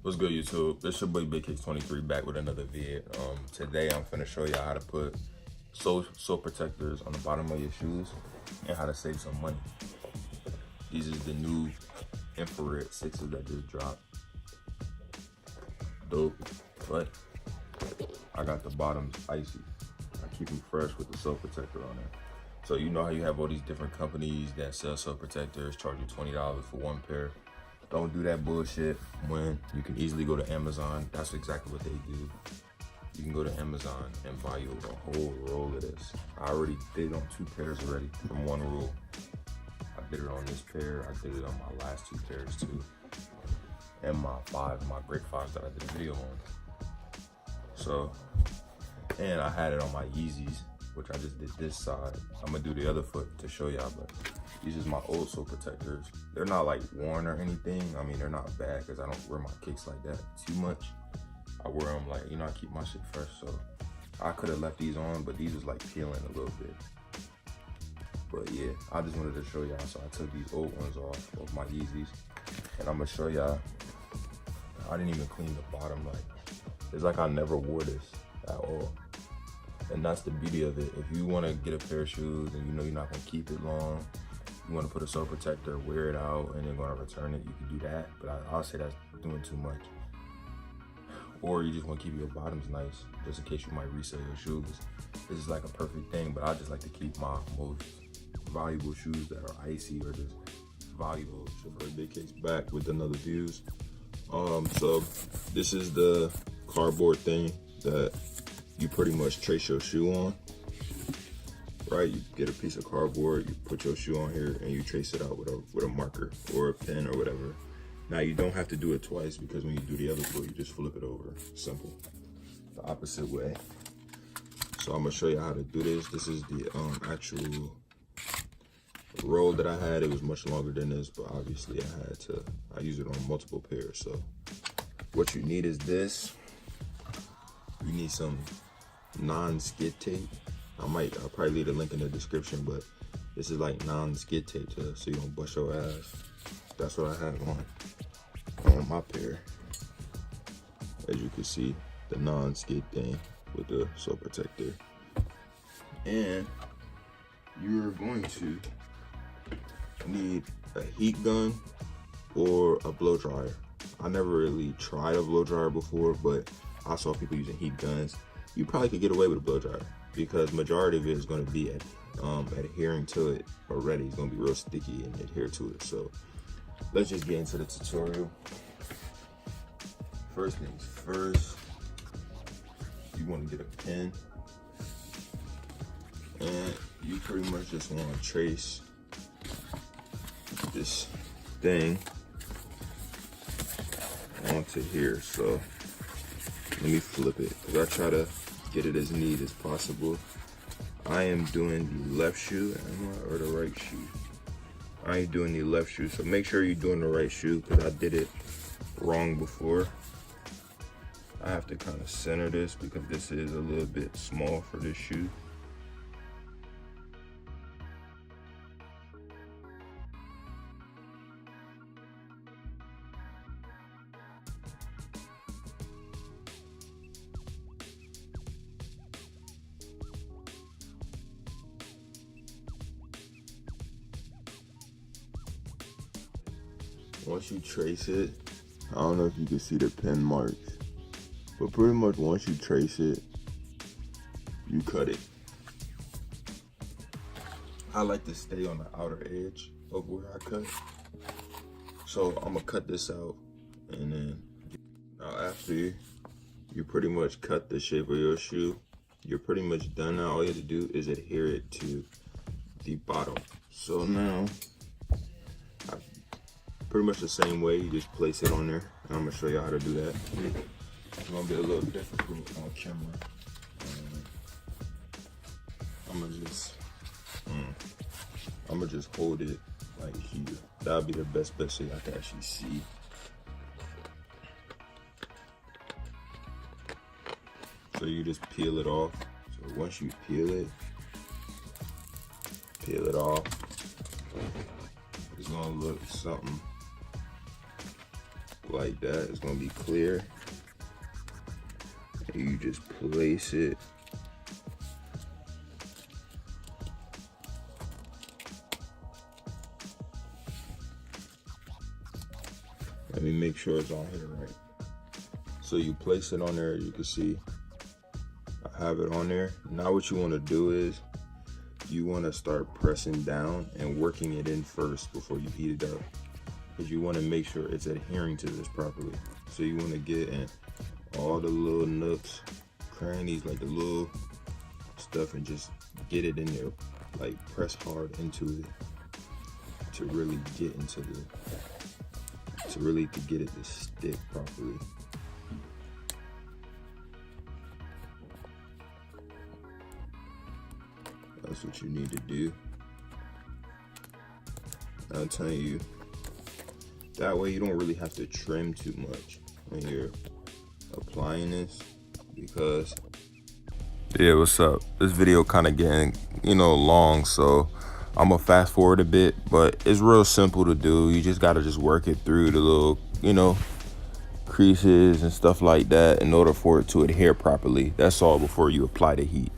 What's good, YouTube? It's your boy Big Kicks 23 back with another vid. Today I'm finna show y'all how to put sole protectors on the bottom of your shoes and how to save some money. These is the new infrared 6s that just dropped. Dope, but I got the bottoms icy. I keep them fresh with the sole protector on it. So you know how you have all these different companies that sell sole protectors, charge you $20 for one pair. Don't do that bullshit when you can easily go to Amazon. That's exactly what they do. You can go to Amazon and buy you a whole roll of this. I already did it on 2 pairs already from one roll. I did it on this pair. I did it on my last 2 pairs too. And my great 5s that I did a video on. So, and I had it on my Yeezys, which I just did this side. I'm gonna do the other foot to show y'all, but these is my old sole protectors. They're not like worn or anything. I mean, they're not bad because I don't wear my kicks like that too much. I wear them like, you know, I keep my shit fresh. So I could have left these on, but these was like peeling a little bit. But yeah, I just wanted to show y'all. So I took these old ones off of my Yeezys, and I'm gonna show y'all. I didn't even clean the bottom. Like, it's like I never wore this at all. And that's the beauty of it. If you want to get a pair of shoes and you know you're not gonna keep it long, you want to put a sole protector, wear it out, and then going to return it, you can do that. But I'll say that's doing too much. Or you just want to keep your bottoms nice, just in case you might resell your shoes. This is like a perfect thing, but I just like to keep my most valuable shoes that are icy or just valuable. So for Big Kicks back with another views. So this is the cardboard thing that you pretty much trace your shoe on. Right, you get a piece of cardboard, you put your shoe on here, and you trace it out with a marker or a pen or whatever. Now you don't have to do it twice because when you do the other foot, you just flip it over. Simple. The opposite way. So I'm gonna show you how to do this. This is the actual roll that I had. It was much longer than this, but obviously I use it on multiple pairs. So what you need is this. You need some non-skid tape. I'll probably leave a link in the description, but this is like non-skid tape so you don't bust your ass. That's what I have on my pair. As you can see, the non-skid thing with the sole protector. And you're going to need a heat gun or a blow dryer. I never really tried a blow dryer before, but I saw people using heat guns. You probably could get away with a blow dryer because majority of it is going to be adhering to it already. It's going to be real sticky and adhere to it. So let's just get into the tutorial. First things first, you want to get a pen, and you pretty much just want to trace this thing onto here. So let me flip it because I try to get it as neat as possible. I am doing the left shoe or the right shoe. I ain't doing the left shoe, so make sure you're doing the right shoe because I did it wrong before. I have to kind of center this because this is a little bit small for this shoe. Once you trace it, I don't know if you can see the pen marks, but pretty much once you trace it, you cut it. I like to stay on the outer edge of where I cut. So I'm gonna cut this out, and then now after you pretty much cut the shape of your shoe, you're pretty much done now. All you have to do is adhere it to the bottom. So now, pretty much the same way, you just place it on there. And I'm gonna show you how to do that. It's gonna be a little difficult on camera. I'm gonna just hold it like here. That'll be the best so I can actually see. So you just peel it off. So once you peel it off, it's gonna look something like that. It's gonna be clear. And you just place it. Let me make sure it's on here right. So you place it on there, you can see I have it on there. Now what you wanna do is you wanna start pressing down and working it in first before you heat it up. Because you wanna make sure it's adhering to this properly. So you wanna get in all the little nooks, crannies, like the little stuff, and just get it in there. Like press hard into it to really get into the, to get it to stick properly. That's what you need to do. I'm telling you, that way you don't really have to trim too much when you're applying this, because yeah, what's up? This video kind of getting, long, so I'm gonna fast forward a bit, but it's real simple to do. You just gotta just work it through the little, creases and stuff like that in order for it to adhere properly. That's all before you apply the heat.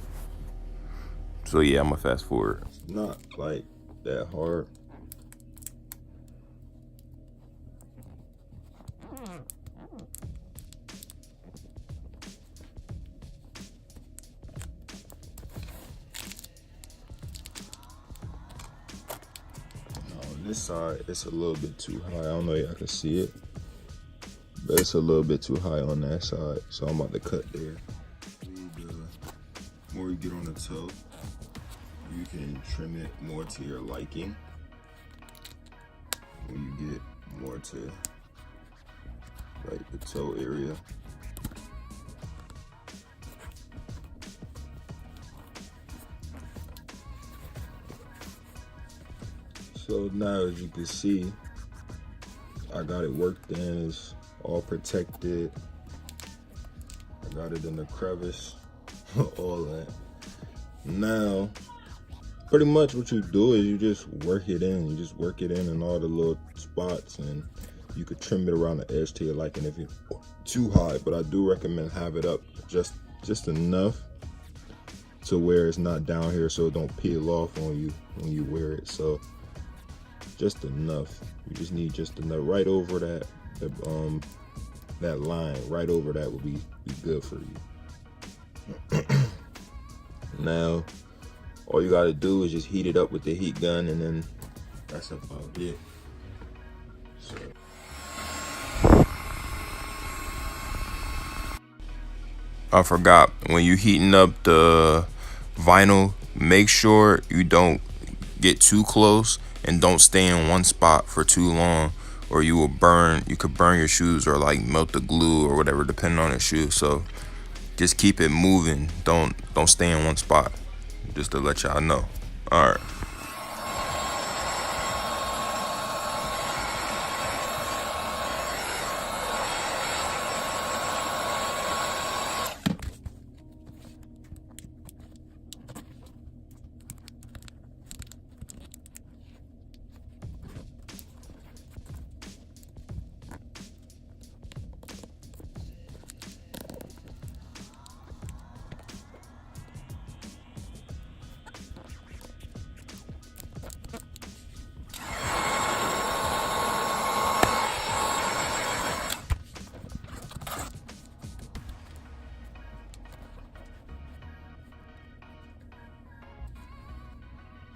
So yeah, I'm gonna fast forward. It's not like that hard. On this side, it's a little bit too high. I don't know if y'all can see it, but it's a little bit too high on that side. So I'm about to cut there. The more you get on the toe, you can trim it more to your liking. When you get more to like the toe area. So now, as you can see, I got it worked in. It's all protected. I got it in the crevice, all that. Now, pretty much what you do is you just work it in. You just work it in all the little spots, and you could trim it around the edge to your liking if you're too high. But I do recommend have it up just enough to where it's not down here, so it don't peel off on you when you wear it. So just enough. You just need just enough right over that line. Right over that would be good for you. Now, all you gotta do is just heat it up with the heat gun, and then that's about it. So. I forgot, when you heating up the vinyl, make sure you don't get too close and don't stay in one spot for too long, or you could burn your shoes or like melt the glue or whatever, depending on the shoe. So just keep it moving. Don't stay in one spot, just to let y'all know. All right.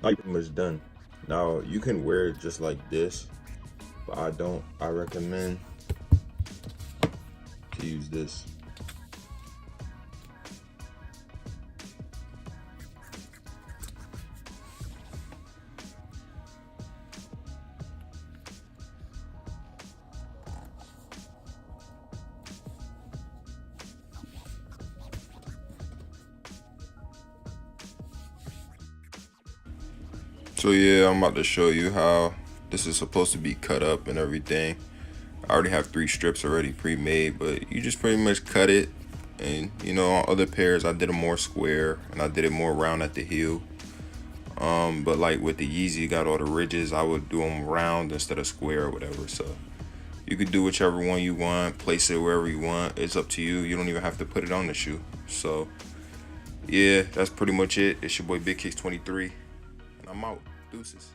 I'm pretty much done. Now you can wear it just like this, but I recommend to use this. So yeah, I'm about to show you how this is supposed to be cut up and everything. I already have 3 strips already pre-made, but you just pretty much cut it. And on other pairs I did it more square and I did it more round at the heel. But like with the Yeezy, got all the ridges, I would do them round instead of square or whatever. So You could do whichever one you want, place it wherever you want. It's up to you. You don't even have to put it on the shoe. So yeah, that's pretty much it. It's your boy Big Kicks 23, and I'm out. Deuces.